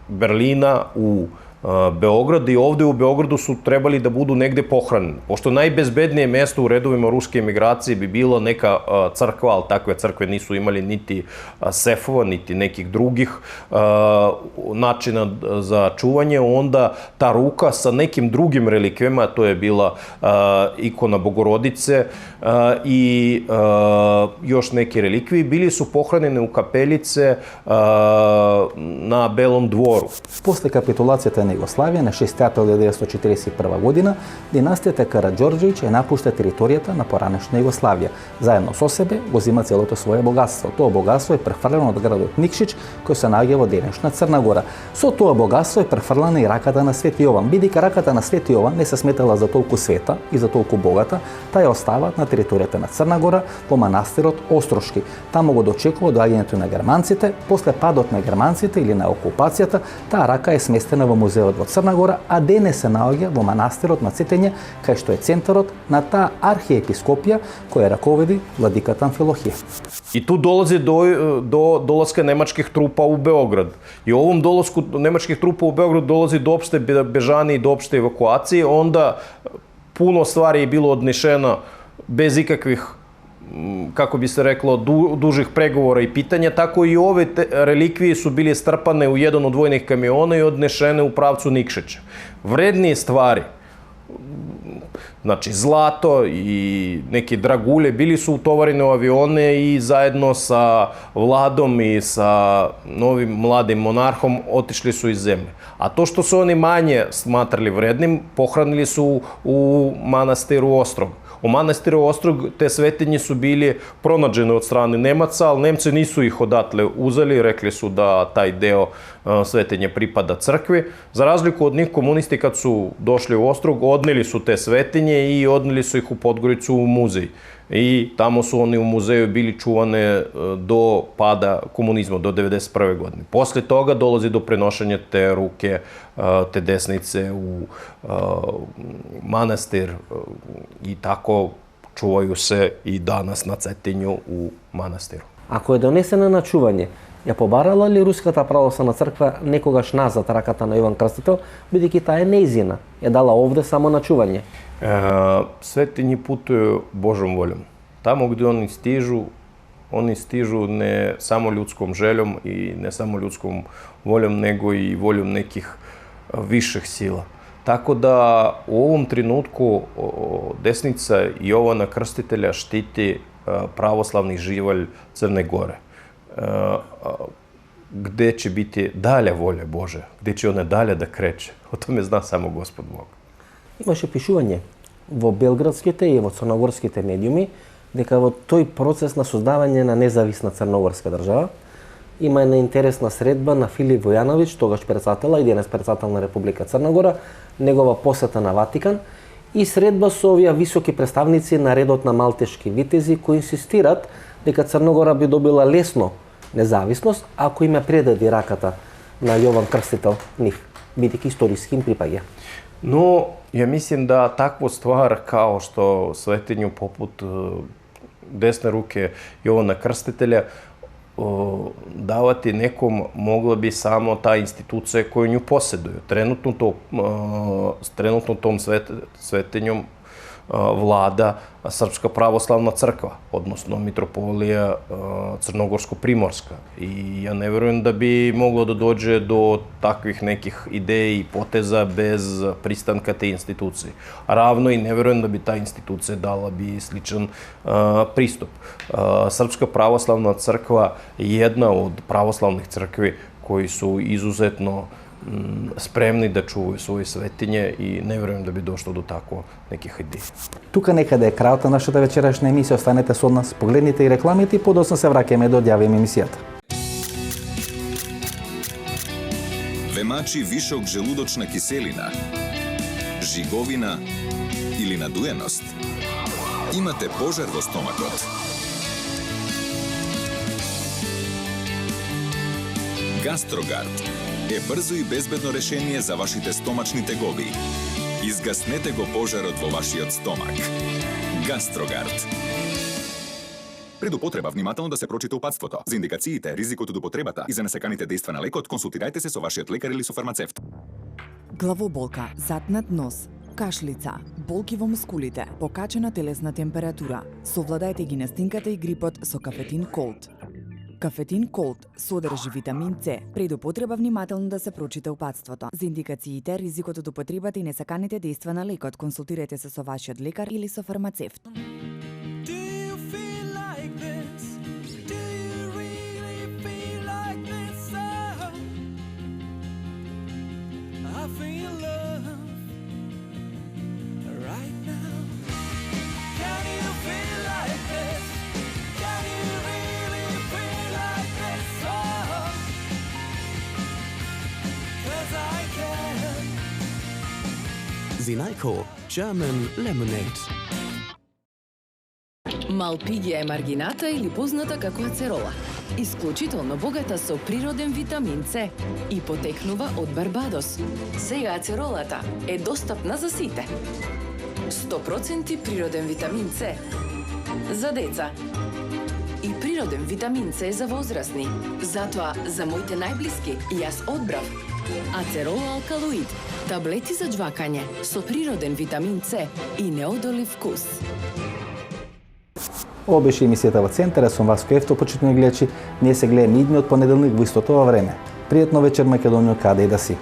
Berlina u Beograd i ovde u Beogradu su trebali da budu negde pohranjeni. Pošto najbezbednije mesto u redovima ruske emigracije bi bila neka crkva, ali takve crkve nisu imali niti sefova, niti nekih drugih načina za čuvanje, onda ta ruka sa nekim drugim relikvijama, to je bila ikona Bogorodice i još neke relikvije, bili su pohranjene u kapeljice na Belom dvoru. После капитулацијата на Југославија на 6 април 1941 година, династијата Караѓорđević ја напушта територијата на поранешна Југославија. Заедно со себе го зема целото свое богатство. Тоа богатство е префрлено од градот Никшиć, кој се наоѓа во денешна Црна Гора. Со тоа богатство е префрлена и раката на Свети Јован. Бидејќи раката на Свети Јован не се сметала за толку света и за толку богата, таа ја оставаат на територијата на Црна Гора во манастирот Острошки. Таму го дочекува доаѓањето на германците. После падот на германците или на окупацијата, таа рака е сместена во музеот во Црна Гора, а денес се наоѓа во манастирот на Цетење, кај што е центарот на таа архиепископија која раководи владиката Амфилохија. I tu dolazi do dolaska nemačkih trupa u Beograd. I u ovom dolasku nemačkih trupa u Beograd dolazi do opšte bežanje i do opšte evakuacije. Onda puno stvari je bilo odnešeno bez ikakvih, kako bi se reklo, dužih pregovora i pitanja. Tako i ove relikvije su bile strpane u jedan od vojnih kamiona i odnešene u pravcu Nikšića. Vrednije stvari, znači zlato i neke dragulje, bili su utovareni u avione i zajedno sa vladom i sa novim mladim monarhom otišli su iz zemlje. A to što su oni manje smatrali vrednim, pohranili su u manastiru Ostrog. U manastiru Ostrog te svetinje su bili pronađene od strane Nemaca, ali Nemci nisu ih odatle uzeli, rekli su da taj deo svetinje pripada crkvi. Za razliku od njih, komunisti kad su došli u Ostrog, odneli su te svetinje i odneli su ih u Podgoricu u muzej. I tamo su oni u muzeju bili čuvane do pada komunizma, do 1991. godine. Posle toga dolazi do prenošenja te ruke, te desnice u manastir i tako čuvaju se i danas na Cetinju u manastiru. Ако е донесена на чување, ја побарала ли Руската православна црква некогаш назад раката на Јован Крстител, бидејќи таа е нејзина, ја дала овде само на чување? Светињи путуju Божом волјом. Тамо где oni stižu ne samo ljudskom željom i ne samo ljudskom voljom, nego i voljom nekih viših sila. Tako da u ovom trenutku desnica Jovana Krstitelja štiti pravoslavni živalj Crne Gore. Gde će biti dalja volja Bože, gde će ona dalje da kreće, o tome zna samo Gospod Bog. Имаше пишување во белградските и во црногорските медиуми дека во тој процес на создавање на независна црногорска држава има една интересна средба на Филип Војановиќ, тогаш председател и денес председател на Република Црна Гора, негова посета на Ватикан и средба со овие високи представници на редот на малтешки витези кои инсистират дека Црна Гора би добила лесно независност ако им ја предаде раката на Јован Крстител нив, бидејќи историски им припаѓа. No, ja mislim da takvu stvar kao što svetinju poput desne ruke Jovana Krstitelja davati nekom mogla bi samo ta institucija koju nju posjeduju. Trenutno tom svetinjom vlada Srpska pravoslavna crkva, odnosno Mitropolija Crnogorsko-Primorska. I ja ne verujem da bi moglo da dođe do takvih nekih ideja i poteza bez pristanka te institucije. Ravno i ne verujem da bi ta institucija dala bi sličan pristup. Srpska pravoslavna crkva je jedna od pravoslavnih crkvi koji su izuzetno spremni da čuvaju svoje svetinje i ne verujem da bi došlo do tako nekih ideja. Тука некаде е крајот на нашата вечерашна емисија. Останете со нас, погледнете и рекламите и подоцна се враќаме да одјавиме емисијата. Ве вишок желудочна киселина, жиговина или надуеност? Имате пожар во стомакот? Гастрогард е брзо и безбедно решение за вашите стомачни тегови. Изгаснете го пожарот во вашиот стомак. Гастрогард. Пред употреба внимателно да се прочита упатството. За индикациите, ризикот од употребата и за несаканите дејства на лекот, консултирајте се со вашиот лекар или со фармацевт. Главоболка, затнат нос, кашлица, болки во мускулите, покачена телесна температура. Совладајте ги настинката и грипот со кафетин Колд. Кафетин Колд содржи витамин С. Пред употреба внимателно да се прочита упатството. За индикациите, ризикот од употребата и несаканите дејства на лекот, консултирајте се со вашиот лекар или со фармацевт. Zinalco German Lemonade. Малпигија е маргината или позната како ацерола. Исклучително богата со природен витамин С и потекнува од Барбадос. Сега ацеролата е достапна за сите. 100% природен витамин С за деца. И природен витамин С за возрастни. Затоа за моите најблиски јас одбрав Ацерола алкалоид, таблети за џвакање со природен витамин С и неодолив вкус. Ова беше емисијата во Центар, сум Васко Ефтов, почитувани гледачи. Ние се гледаме идниот понеделник во истото време. Пријатно вечер, Македонија, каде и да си.